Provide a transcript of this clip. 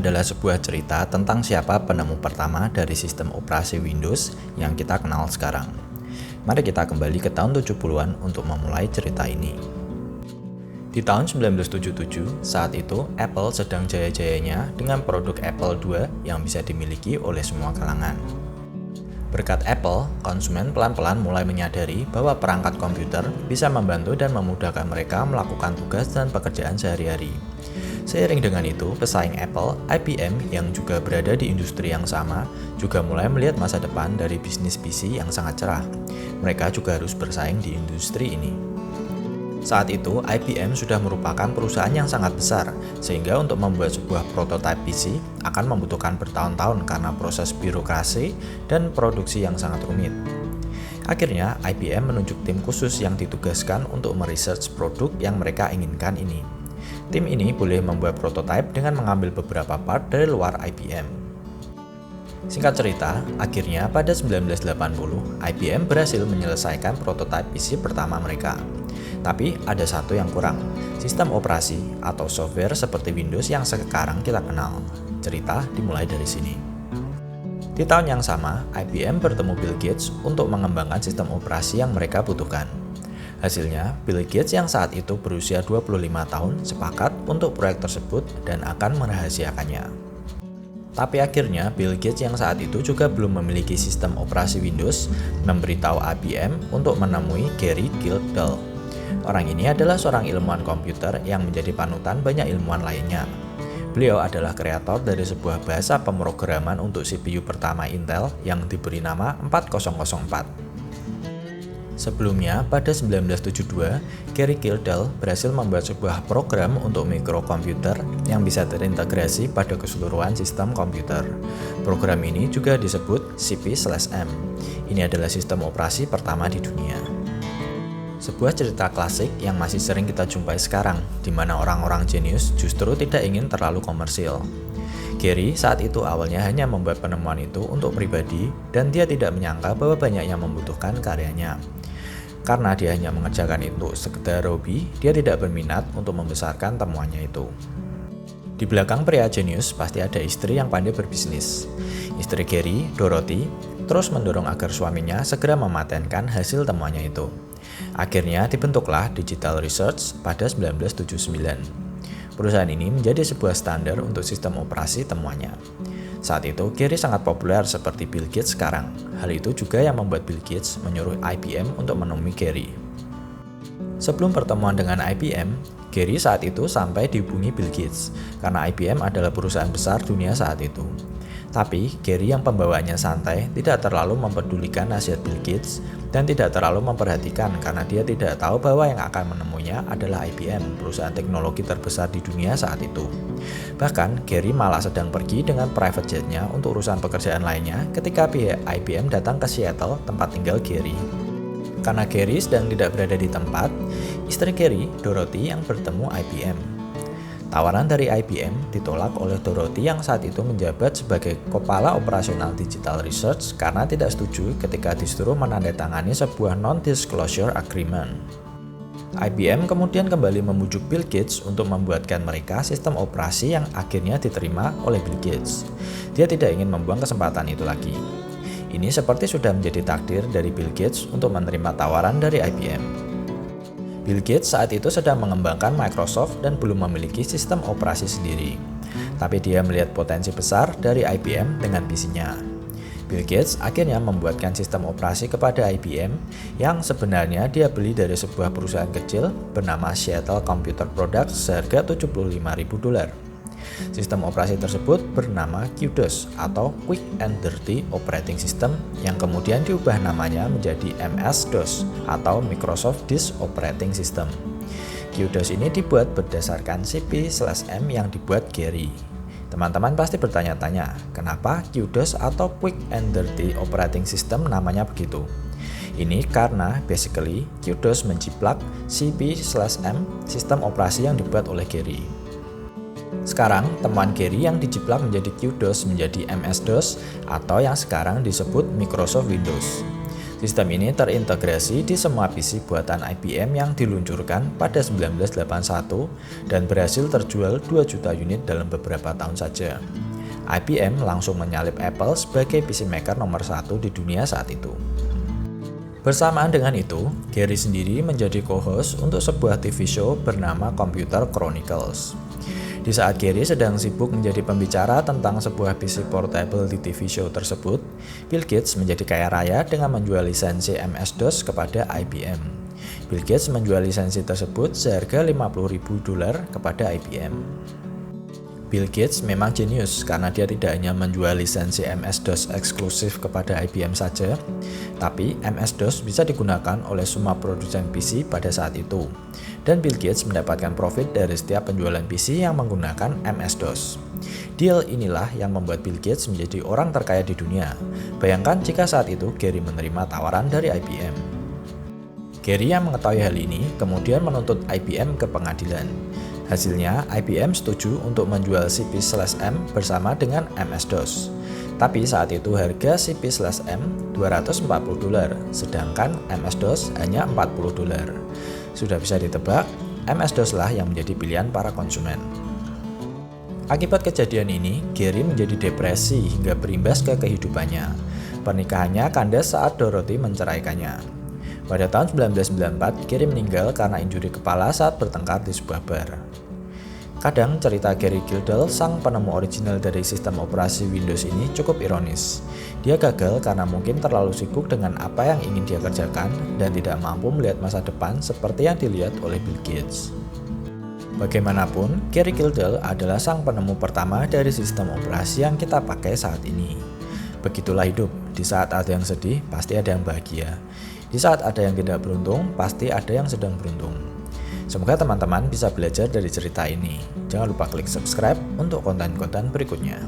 adalah sebuah cerita tentang siapa penemu pertama dari sistem operasi Windows yang kita kenal sekarang. Mari kita kembali ke tahun 70-an untuk memulai cerita ini. Di tahun 1977, saat itu Apple sedang jaya-jayanya dengan produk Apple II yang bisa dimiliki oleh semua kalangan. Berkat Apple, konsumen pelan-pelan mulai menyadari bahwa perangkat komputer bisa membantu dan memudahkan mereka melakukan tugas dan pekerjaan sehari-hari. Seiring dengan itu, pesaing Apple, IBM yang juga berada di industri yang sama, juga mulai melihat masa depan dari bisnis PC yang sangat cerah. Mereka juga harus bersaing di industri ini. Saat itu, IBM sudah merupakan perusahaan yang sangat besar, sehingga untuk membuat sebuah prototipe PC akan membutuhkan bertahun-tahun karena proses birokrasi dan produksi yang sangat rumit. Akhirnya, IBM menunjuk tim khusus yang ditugaskan untuk meresearch produk yang mereka inginkan ini. Tim ini boleh membuat prototipe dengan mengambil beberapa part dari luar IBM. Singkat cerita, akhirnya pada 1980, IBM berhasil menyelesaikan prototipe PC pertama mereka. Tapi ada satu yang kurang, sistem operasi atau software seperti Windows yang sekarang kita kenal. Cerita dimulai dari sini. Di tahun yang sama, IBM bertemu Bill Gates untuk mengembangkan sistem operasi yang mereka butuhkan. Hasilnya, Bill Gates yang saat itu berusia 25 tahun sepakat untuk proyek tersebut dan akan merahasiakannya. Tapi akhirnya Bill Gates yang saat itu juga belum memiliki sistem operasi Windows memberitahu IBM untuk menemui Gary Gildahl. Orang ini adalah seorang ilmuwan komputer yang menjadi panutan banyak ilmuwan lainnya. Beliau adalah kreator dari sebuah bahasa pemrograman untuk CPU pertama Intel yang diberi nama 4004. Sebelumnya, pada 1972, Gary Gildahl berhasil membuat sebuah program untuk mikrokomputer yang bisa terintegrasi pada keseluruhan sistem komputer. Program ini juga disebut CP/M. Ini adalah sistem operasi pertama di dunia. Sebuah cerita klasik yang masih sering kita jumpai sekarang, di mana orang-orang jenius justru tidak ingin terlalu komersil. Gary saat itu awalnya hanya membuat penemuan itu untuk pribadi dan dia tidak menyangka bahwa banyak yang membutuhkan karyanya. Karena dia hanya mengerjakan itu sekedar hobi, dia tidak berminat untuk membesarkan temuannya itu. Di belakang pria jenius pasti ada istri yang pandai berbisnis. Istri Gary, Dorothy, terus mendorong agar suaminya segera mematenkan hasil temuannya itu. Akhirnya dibentuklah Digital Research pada 1979. Perusahaan ini menjadi sebuah standar untuk sistem operasi temuannya. Saat itu, Gary sangat populer seperti Bill Gates sekarang. Hal itu juga yang membuat Bill Gates menyuruh IBM untuk menemui Gary. Sebelum pertemuan dengan IBM, Gary saat itu sampai dihubungi Bill Gates, karena IBM adalah perusahaan besar dunia saat itu. Tapi, Gary yang pembawaannya santai tidak terlalu mempedulikan nasihat Bill Gates dan tidak terlalu memperhatikan karena dia tidak tahu bahwa yang akan menemuinya adalah IBM, perusahaan teknologi terbesar di dunia saat itu. Bahkan, Gary malah sedang pergi dengan private jet-nya untuk urusan pekerjaan lainnya ketika pihak IBM datang ke Seattle, tempat tinggal Gary. Karena Gary sedang tidak berada di tempat, istri Gary, Dorothy, yang bertemu IBM. Tawaran dari IBM ditolak oleh Dorothy yang saat itu menjabat sebagai kepala operasional Digital Research karena tidak setuju ketika disuruh menandatangani sebuah non-disclosure agreement. IBM kemudian kembali memujuk Bill Gates untuk membuatkan mereka sistem operasi yang akhirnya diterima oleh Bill Gates. Dia tidak ingin membuang kesempatan itu lagi. Ini seperti sudah menjadi takdir dari Bill Gates untuk menerima tawaran dari IBM. Bill Gates saat itu sedang mengembangkan Microsoft dan belum memiliki sistem operasi sendiri. Tapi dia melihat potensi besar dari IBM dengan PC-nya. Bill Gates akhirnya membuatkan sistem operasi kepada IBM yang sebenarnya dia beli dari sebuah perusahaan kecil bernama Seattle Computer Products seharga $75.000. Sistem operasi tersebut bernama QDOS atau Quick and Dirty Operating System yang kemudian diubah namanya menjadi MS-DOS atau Microsoft Disk Operating System. QDOS ini dibuat berdasarkan CP/M yang dibuat Gary. Teman-teman pasti bertanya-tanya, kenapa QDOS atau Quick and Dirty Operating System namanya begitu? Ini karena basically QDOS menjiplak CP/M sistem operasi yang dibuat oleh Gary. Sekarang, temuan Gary yang dijiplak menjadi QDOS menjadi MS-DOS atau yang sekarang disebut Microsoft Windows. Sistem ini terintegrasi di semua PC buatan IBM yang diluncurkan pada 1981 dan berhasil terjual 2 juta unit dalam beberapa tahun saja. IBM langsung menyalip Apple sebagai PC maker nomor 1 di dunia saat itu. Bersamaan dengan itu, Gary sendiri menjadi co-host untuk sebuah TV show bernama Computer Chronicles. Di saat Gary sedang sibuk menjadi pembicara tentang sebuah PC portable di TV show tersebut, Bill Gates menjadi kaya raya dengan menjual lisensi MS-DOS kepada IBM. Bill Gates menjual lisensi tersebut seharga $50.000 kepada IBM. Bill Gates memang jenius karena dia tidak hanya menjual lisensi MS-DOS eksklusif kepada IBM saja, tapi MS-DOS bisa digunakan oleh semua produsen PC pada saat itu. Dan Bill Gates mendapatkan profit dari setiap penjualan PC yang menggunakan MS-DOS. Deal inilah yang membuat Bill Gates menjadi orang terkaya di dunia. Bayangkan jika saat itu Gary menerima tawaran dari IBM. Gary yang mengetahui hal ini kemudian menuntut IBM ke pengadilan. Hasilnya, IBM setuju untuk menjual CP/M bersama dengan MS-DOS. Tapi saat itu harga CP/M $240, sedangkan MS-DOS hanya $40. Sudah bisa ditebak, MS-DOS lah yang menjadi pilihan para konsumen. Akibat kejadian ini, Gary menjadi depresi hingga berimbas ke kehidupannya. Pernikahannya kandas saat Dorothy menceraikannya. Pada tahun 1994, Gary meninggal karena injuri kepala saat bertengkar di sebuah bar. Kadang cerita Gary Gildell, sang penemu original dari sistem operasi Windows ini cukup ironis. Dia gagal karena mungkin terlalu sibuk dengan apa yang ingin dia kerjakan dan tidak mampu melihat masa depan seperti yang dilihat oleh Bill Gates. Bagaimanapun, Gary Gildell adalah sang penemu pertama dari sistem operasi yang kita pakai saat ini. Begitulah hidup, di saat ada yang sedih, pasti ada yang bahagia. Di saat ada yang tidak beruntung, pasti ada yang sedang beruntung. Semoga teman-teman bisa belajar dari cerita ini. Jangan lupa klik subscribe untuk konten-konten berikutnya.